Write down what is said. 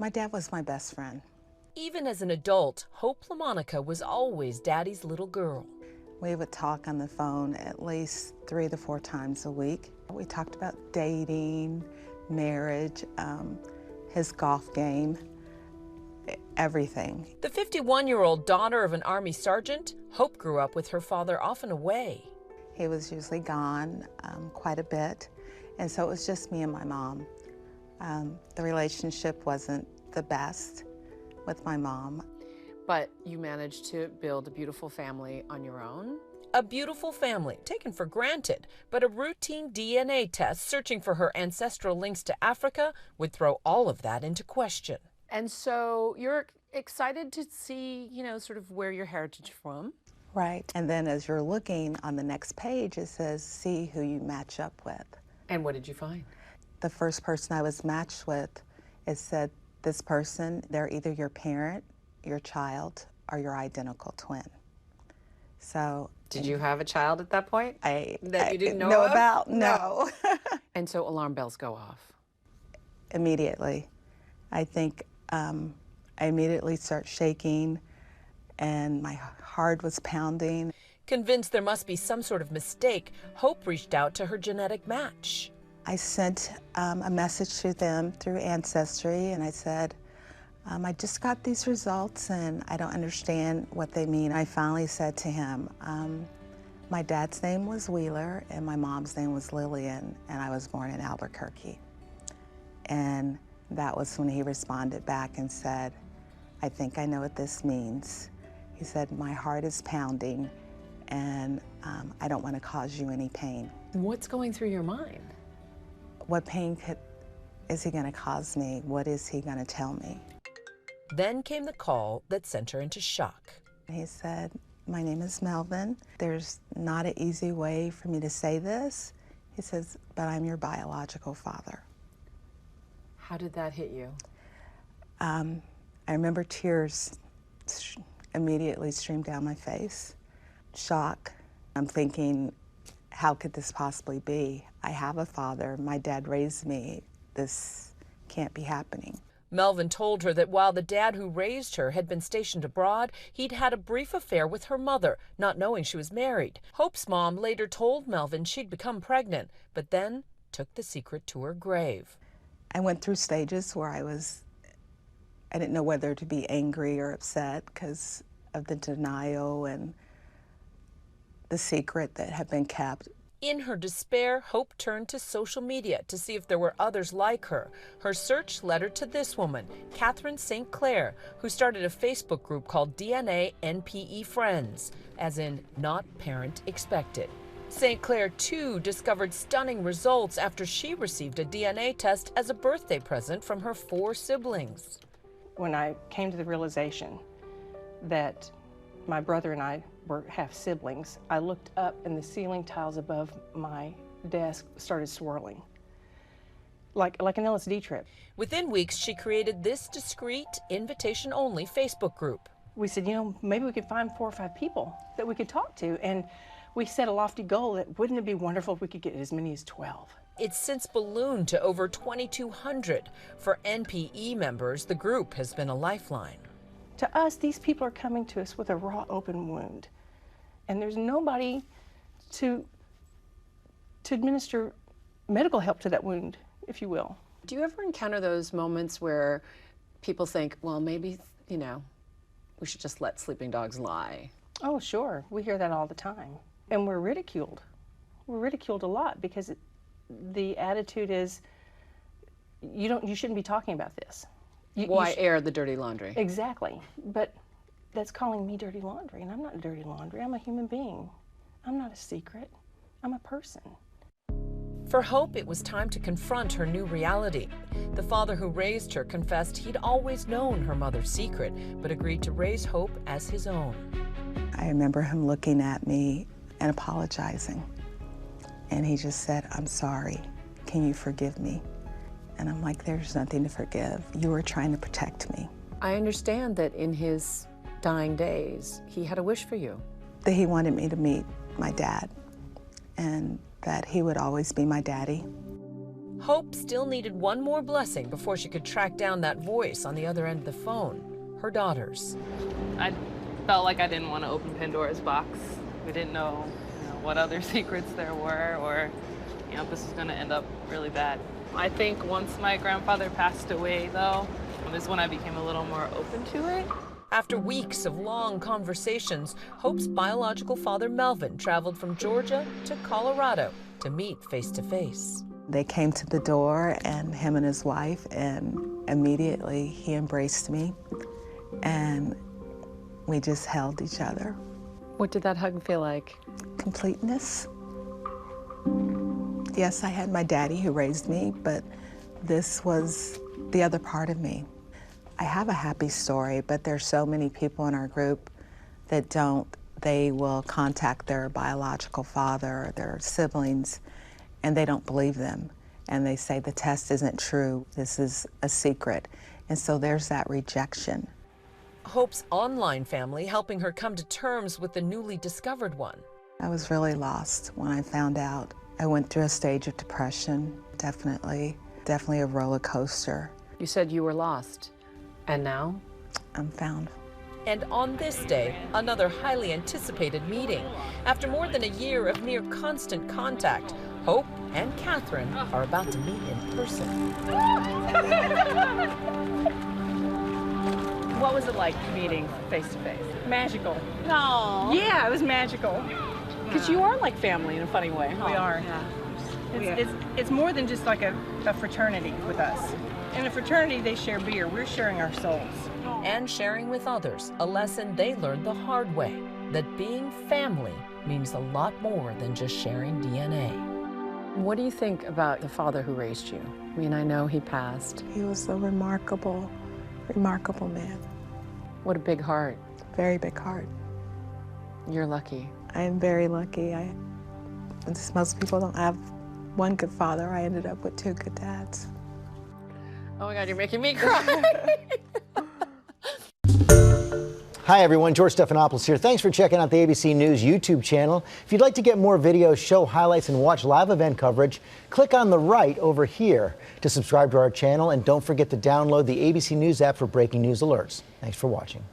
My dad was my best friend. Even as an adult, Hope Lamonica was always Daddy's little girl. We would talk on the phone at least 3 to 4 times a week. We talked about dating, marriage, his golf game, everything. The 51-year-old daughter of an Army sergeant, Hope grew up with her father often away. He was usually gone quite a bit, and so it was just me and my mom. The relationship wasn't the best with my mom. But you managed to build a beautiful family on your own? A beautiful family, taken for granted, but a routine DNA test searching for her ancestral links to Africa would throw all of that into question. And so you're excited to see, sort of where your heritage is from? Right. And then as you're looking on the next page, it says, see who you match up with. And what did you find? The first person I was matched with, it said, this person, they're either your parent, your child, or your identical twin. So. Did you have a child at that point? I you didn't know of? about? No. And so alarm bells go off? Immediately. I think I immediately start shaking and my heart was pounding. Convinced there must be some sort of mistake, Hope reached out to her genetic match. I sent a message to them through Ancestry, and I said, I just got these results and I don't understand what they mean. I finally said to him, my dad's name was Wheeler and my mom's name was Lillian, and I was born in Albuquerque. And that was when he responded back and said, I think I know what this means. He said, my heart is pounding and I don't want to cause you any pain. What's going through your mind? What pain is he going to cause me? What is he going to tell me? Then came the call that sent her into shock. He said, my name is Melvin. There's not an easy way for me to say this. He says, but I'm your biological father. How did that hit you? I remember tears immediately streamed down my face. Shock. I'm thinking, how could this possibly be? I have a father. My dad raised me. This can't be happening. Melvin told her that while the dad who raised her had been stationed abroad, he'd had a brief affair with her mother, not knowing she was married. Hope's mom later told Melvin she'd become pregnant, but then took the secret to her grave. I went through stages where I didn't know whether to be angry or upset because of the denial and the secret that had been kept. In her despair, Hope turned to social media to see if there were others like her. Her search led her to this woman, Catherine St. Clair, who started a Facebook group called DNA NPE Friends, as in Not Parent Expected. St. Clair, too, discovered stunning results after she received a DNA test as a birthday present from her 4 siblings. When I came to the realization that my brother and I were half siblings, I looked up and the ceiling tiles above my desk started swirling, like an LSD trip. Within weeks, she created this discreet, invitation-only Facebook group. We said, maybe we could find 4 or 5 people that we could talk to, and we set a lofty goal that wouldn't it be wonderful if we could get as many as 12. It's since ballooned to over 2,200. For NPE members, the group has been a lifeline. To us, these people are coming to us with a raw, open wound, and there's nobody to administer medical help to that wound, if you will. Do you ever encounter those moments where people think, well, maybe, we should just let sleeping dogs lie? Oh, sure. We hear that all the time. And we're ridiculed. We're ridiculed a lot because the attitude is, you shouldn't be talking about this. Why air the dirty laundry? Exactly. But that's calling me dirty laundry, and I'm not dirty laundry. I'm a human being. I'm not a secret. I'm a person. For Hope, it was time to confront her new reality. The father who raised her confessed he'd always known her mother's secret, but agreed to raise Hope as his own. I remember him looking at me and apologizing. And he just said, I'm sorry. Can you forgive me? And I'm like, there's nothing to forgive. You were trying to protect me. I understand that in his dying days, he had a wish for you. That he wanted me to meet my dad and that he would always be my daddy. Hope still needed one more blessing before she could track down that voice on the other end of the phone, her daughter's. I felt like I didn't want to open Pandora's box. We didn't know, what other secrets there were, or this was going to end up really bad. I think once my grandfather passed away, though, is when I became a little more open to it. After weeks of long conversations, Hope's biological father, Melvin, traveled from Georgia to Colorado to meet face to face. They came to the door, and him and his wife, and immediately he embraced me, and we just held each other. What did that hug feel like? Completeness. Yes, I had my daddy who raised me, but this was the other part of me. I have a happy story, but there's so many people in our group that don't. They will contact their biological father or their siblings, and they don't believe them. And they say the test isn't true, this is a secret. And so there's that rejection. Hope's online family helping her come to terms with the newly discovered one. I was really lost when I found out. I went through a stage of depression, definitely a roller coaster. You said you were lost, and now? I'm found. And on this day, another highly anticipated meeting. After more than a year of near constant contact, Hope and Catherine are about to meet in person. What was it like meeting face to face? Magical. No. Yeah, it was magical. Because you are like family in a funny way. We are. It's more than just like a fraternity with us. In a fraternity, they share beer. We're sharing our souls. And sharing with others, a lesson they learned the hard way, that being family means a lot more than just sharing DNA. What do you think about the father who raised you? I mean, I know he passed. He was a remarkable man. What a big heart. Very big heart. You're lucky. I am very lucky. Most people don't have one good father. I ended up with two good dads. Oh my God, you're making me cry. Hi everyone, George Stephanopoulos here. Thanks for checking out the ABC News YouTube channel. If you'd like to get more videos, show highlights, and watch live event coverage, click on the right over here to subscribe to our channel, and don't forget to download the ABC News app for breaking news alerts. Thanks for watching.